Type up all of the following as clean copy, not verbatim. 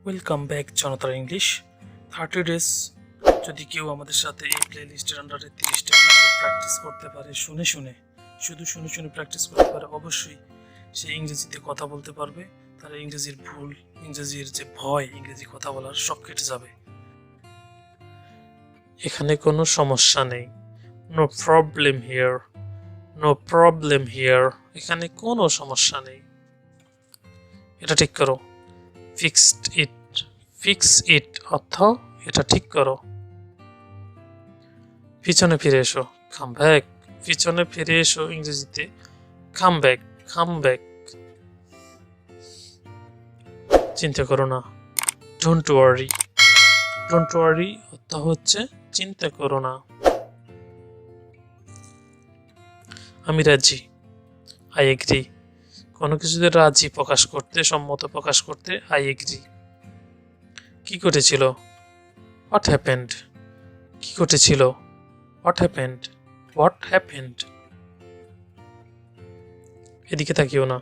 Welcome back জনতার English 30 days. যদি কেউ আমাদের সাথে এই প্লেলিস্টের আন্ডারে 30টা ভিডিও প্র্যাকটিস করতে পারে, শুনে শুনে প্র্যাকটিস করতে পারে, অবশ্যই সে ইংরেজিতে কথা বলতে পারবে। তার ইংরেজির ভুল, ইংরেজির যে ভয়, ইংরেজি কথা বলার সব কেটে যাবে। এখানে কোনো সমস্যা নেই, no problem here, no problem here. এখানে কোনো সমস্যা নেই। এটা ঠিক করো, ফিক্সড ইট, ফিক্স ইট অর্থ এটা ঠিক করো। পিছনে ফিরে এসো, কাম ব্যাক, পিছনে ফিরে এসো ইংরেজিতে কাম ব্যাক, কাম ব্যাক। চিন্তা করো না, ডোন্ট ওয়ারি, ডোন্ট ওয়ারি অর্থ হচ্ছে চিন্তা করো না। আমি রাজি, আই এগ্রি। কোনো কিছুতে রাজি প্রকাশ করতে, সম্মত প্রকাশ করতে আই এগ্রি। কি ঘটেছিল, হোয়াট হ্যাপেন্ড, কি ঘটেছিল, হোয়াট হ্যাপেন্ড, হোয়াট হ্যাপেন্ড। এদিকে তাকিও না,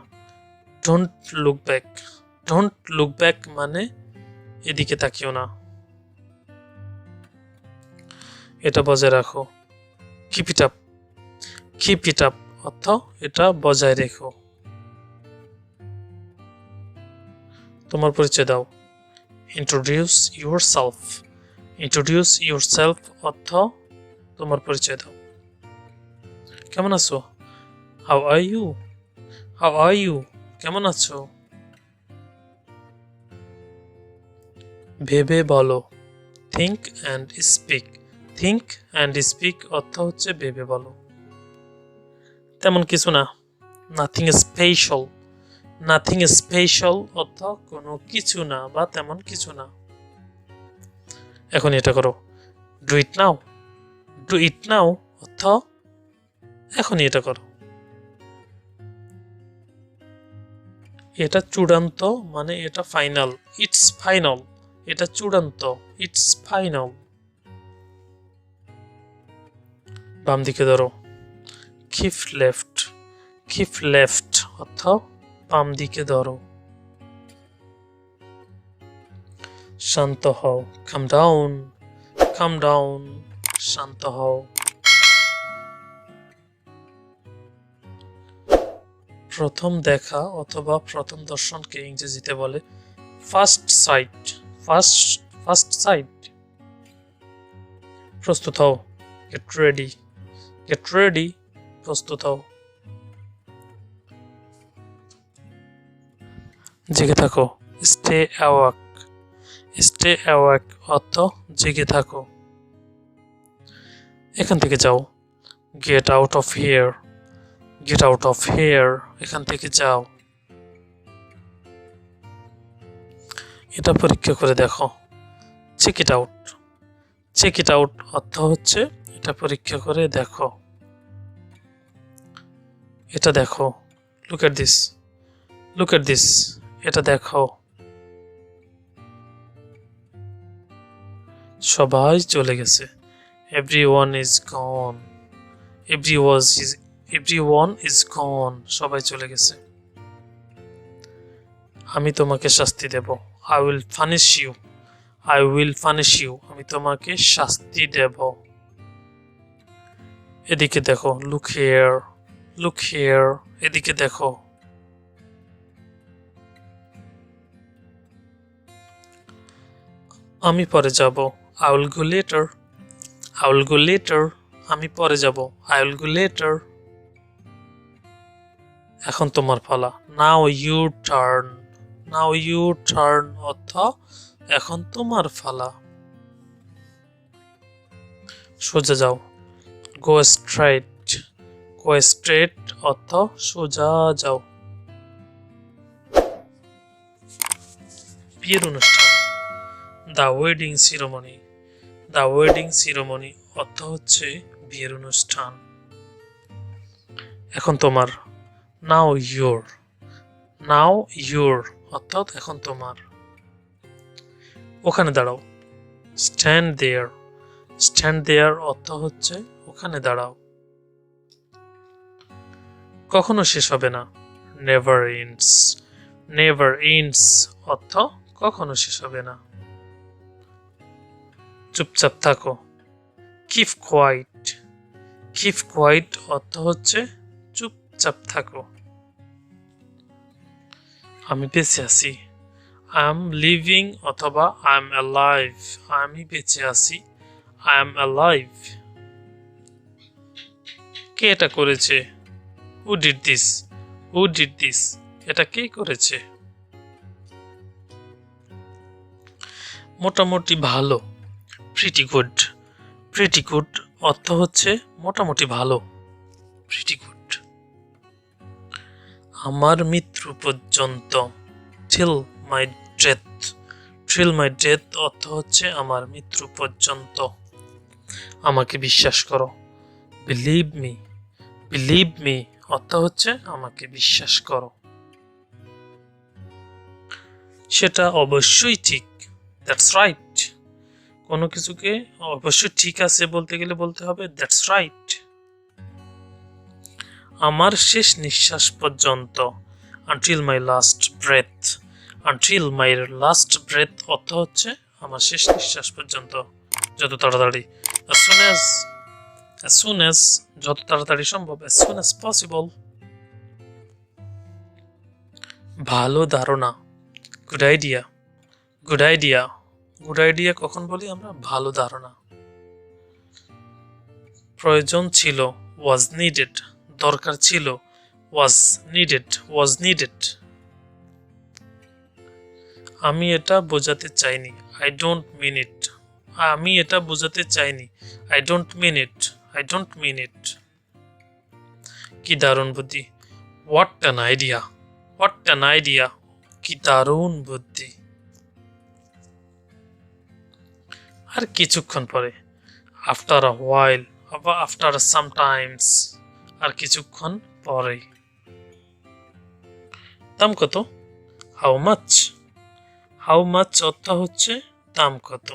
don't look back, don't look back মানে এদিকে তাকিও না। এটা বজায় রাখো, keep it up, keep it up অর্থ এটা বজায় রেখো। তোমার পরিচয় দাও, ইন্ট্রোডিউস ইউরসেলফ, ইন্ট্রোডিউস ইউরসেলফ অর্থ তোমার পরিচয় দাও। কেমন আছো, how are you, how are you, কেমন আছো। ভেবে বলো, think and speak, think and speak অর্থ হচ্ছে ভেবে বলো। তেমন কিছু না, নাথিং স্পেশাল, নাথিং স্পেশাল অর্থ কোনো কিছু না বা তেমন কিছু না। এখন এটা করো, do it now, do it নাও অর্থ এখনই এটা করো। এটা চূড়ান্ত মানে এটা ফাইনাল, ইটস ফাইনাল, এটা চূড়ান্ত, ইটস ফাইনাল। বাম দিকে ধরো, কিপ লেফট, কিপ লেফট অর্থ বাম দিকে ধরো। শান্ত হও, কাম ডাউন, কাম ডাউন, শান্ত হও। প্রথম দেখা অথবা প্রথম দর্শনকে ইংরেজিতে বলে ফার্স্ট সাইট, ফার্স্ট সাইট। প্রস্তুত হও, গেট রেডি, গেট রেডি, প্রস্তুত হও। জেগে থাকো, স্টে অ্যাওয়াক, স্টে অ্যাওয়াক অর্থ জেগে থাকো। এখান থেকে যাও, get out of here, get out of here, এখান থেকে যাও। এটা পরীক্ষা করে দেখো, check it out, check it out অর্থ হচ্ছে এটা পরীক্ষা করে দেখো। এটা দেখো, look at this, look at this, এটা দেখো। সবাই চলে গেছে, everyone is gone, everyone is gone, সবাই চলে গেছে। আমি তোমাকে শাস্তি দেব, I will punish you, I will punish you, আমি তোমাকে শাস্তি দেব। এদিকে দেখো, লুক হিয়ার, লুক হিয়ার, এদিকে দেখো। আমি পরে যাব, I will go letter, I will go letter, আমি পরে যাব, আই উইল গো লেটার। এখন তোমার পালা, now your turn, now your turn অর্থ এখন তোমার পালা। সোজা যাও, গো স্ট্রেট, গো স্ট্রেট অর্থ সোজা যাও। বিয়ের অনুষ্ঠান, the wedding ceremony, the wedding ceremony অর্থ হচ্ছে বিয়ের অনুষ্ঠান। এখন তোমার, নাও ইউর, নাও ইউর অর্থাৎ এখন তোমার। ওখানে দাঁড়াও, স্ট্যান্ড দেয়ার, স্ট্যান্ড দেয়ার অর্থ হচ্ছে ওখানে দাঁড়াও। কখনো শেষ হবে না, নেভার এন্ডস, নেভার এন্ডস অর্থ কখনো শেষ হবে না। চুপচাপ থাকো, কিপ কোয়াইট। কিপ কোয়াইট অর্থ হচ্ছে চুপচাপ থাকো। আমি বেঁচে আছি, আই এম লিভিং অথবা আই এম অ্যালাইভ। আমি বেঁচে আছি, আই এম অ্যালাইভ। কে এটা করেছে? Who did this? Who did this? এটা কে করেছে? মোটামুটি ভালো, প্রিটি গুড। প্রিটি গুড অর্থ হচ্ছে মোটামুটি ভালো, প্রিটি গুড। আমার মৃত্যু পর্যন্ত, till my death. Till my death অর্থ হচ্ছে আমার মৃত্যু পর্যন্ত। আমাকে বিশ্বাস করো, বিলিভ মি। বিলিভ মি অর্থ হচ্ছে আমাকে বিশ্বাস করো। সেটা অবশ্যই ঠিক, দ্যাটস রাইট। কোনো কিছুকে অবশ্যই ঠিক আছে বলতে গেলে বলতে হবে দ্যাটস রাইট। আমার শেষ নিঃশ্বাস পর্যন্ত, আনটিল মাই লাস্ট ব্রেথ। আনটিল মাই লাস্ট ব্রেথ অর্থ হচ্ছে আমার শেষ নিঃশ্বাস পর্যন্ত, যত তাড়াতাড়ি, as soon as যত তাড়াতাড়ি সম্ভব, as soon as possible। ভালো ধারণা, good idea. Good idea, good idea কখন বলি আমরা? ভালো ধারণা। প্রয়োজন ছিল, ওয়াজ নিডেড। দরকার ছিল, ওয়াজ নিডেড, ওয়াজ নিডেড। আমি এটা বোঝাতে চাইনি, আই ডোন্ট মিন ইট। আমি এটা বোঝাতে চাইনি, I don't mean it, I don't mean it. কি দারুণ বুদ্ধি, what an idea, what an idea. কি দারুণ বুদ্ধি। আর কিছুক্ষণ পরে, after a while, after sometimes, আর কিছুক্ষণ পরে। দাম কত? How much. হাউ মাচ অর্থ হচ্ছে দাম কত।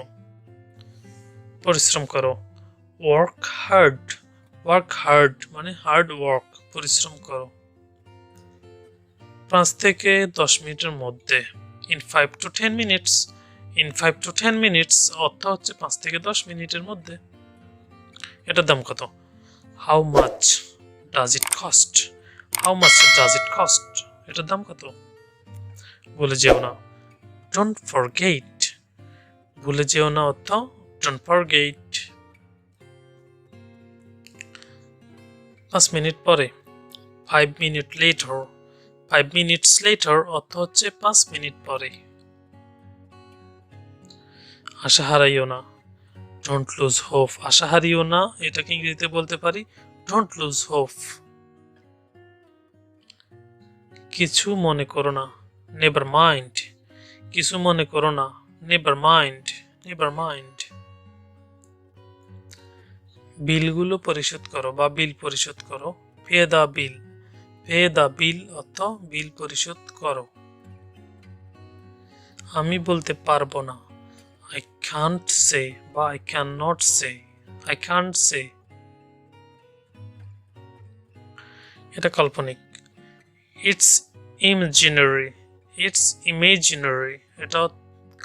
পরিশ্রম করো, ওয়ার্ক হার্ড। ওয়ার্ক হার্ড মানে হার্ড ওয়ার্ক, পরিশ্রম করো। 5 থেকে 10 মিনিটের মধ্যে, in 5 to 10 minutes। In 5 to 10 minutes অর্থ হচ্ছে 5 থেকে 10 মিনিটের মধ্যে। এটার দাম কত? How much does it cost. How much does it cost, এটার দাম কত? ভুলে যেও না, ডোন্ট ফরগেট। ভুলে যেও না অর্থ ডোন্ট ফরগেট। 5 মিনিট পরে, 5 minutes later। 5 minutes later অর্থ হচ্ছে 5 মিনিট পরে। আশা হারাইও না, ডোন্ট লুজ হোপ। আশা হারিও না, এটাকে ইংরেজিতে বলতে পারি ডোন্ট লুজ হোপ। কিছু মনে করো না, নেভার মাইন্ড। কিছু মনে করো না, নেভার মাইন্ড, নেভার মাইন্ড। বিলগুলো পরিশোধ করো বা বিল পরিশোধ করো, পে দা বিল। পে দা বিল অর্থ বিল পরিশোধ করো। আমি বলতে পারবো না, আই ক্যান্ট সে বা I can not say. I can't say, এটা কাল্পনিক। It's imaginary. ইটস ইমেজিনারি, এটা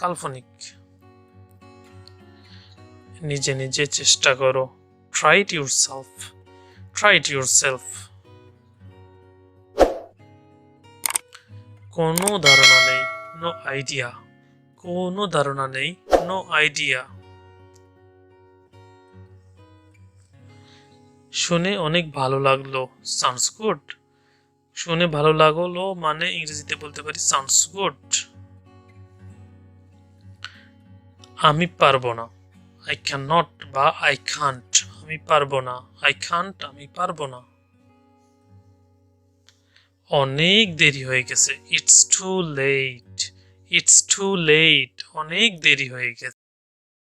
কাল্পনিক। নিজে নিজে চেষ্টা করো, try it yourself. Try it yourself. কোনো ধারণা নেই, নো আইডিয়া। কোনো ধারণা নেই, নো আইডিয়া। শুনে অনেক ভালো লাগলো, সাউন্ডস গুড। শুনে ভালো লাগলো মানে ইংরেজিতে বলতে পারি সাউন্ডস গুড। আমি পারবো না, আই ক্যান নট বা আই কান্ট। আমি পারবো না, আই কান্ট, আমি পারবো না। অনেক দেরি হয়ে গেছে, it's too late. It's too late, অনেক দেরি হয়ে গেছে।